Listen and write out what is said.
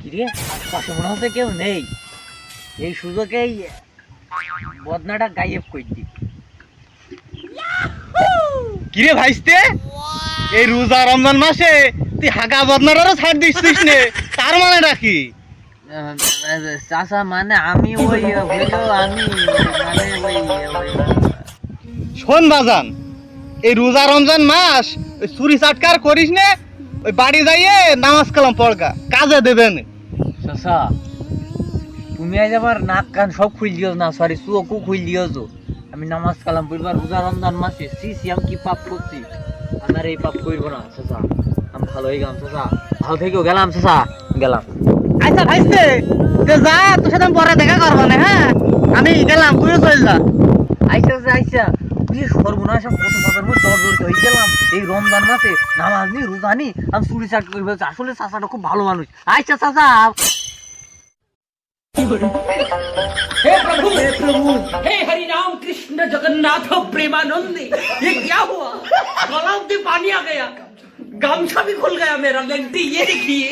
কিরে আশপাশে মনে হচ্ছে কেউ নেই, এই সুযোগেই বদনাটা গায়েব করে দি। কিরে ভাইস্তে, এই রোজা রমজান মাসে তুই হাগা বদনাটারও ছাড় দিচ্ছিস নে, তার মানেটা কি? চাচা মানে আমি ওই হইলো আমি মানে ওই শোন বাজান, এই রোজা রমজান মাস ওই চুরি চাটকার করিস নে, ওই বাড়ি যাইয়ে নামাজ কালাম পড়গা, কাজে দেবেন। চাচা তুমি আজ আবার নাক কান সব খুল দিও না, সরি চোখও খুল দিও। আমি নামাজ কালাম পড়বার রোজা রমজান মাসে সি আমি কি পাপ করছি? আমার এই পাপ করবো না চাচা, আমি ভালো হয়ে গেলাম চাচা, ভালো থেকেও গেলাম চাচা, গেলাম। আচ্ছা ভাইস্তে, যা, তোর সাথে আমি পরে দেখা করবো না, হ্যাঁ আমি গেলাম, তুইও চল যা। আইসা আইসা তুই সর্বনাশ কত চাচার মধ্যে জর্জরিত হয়ে গেলাম এই রমজান মাসে, নামাজ নি রোজা নি আমি চুরি চাট করে ফেলছি। আসলে চাচাটা খুব ভালো মানুষ। আইসা চাচা। हे प्रभु हे हरि राम कृष्ण जगन्नाथ प्रेमानंद, ये क्या हुआ? गला में पानी आ गया, गामछा भी खुल गया मेरा। लगती ये देखिए।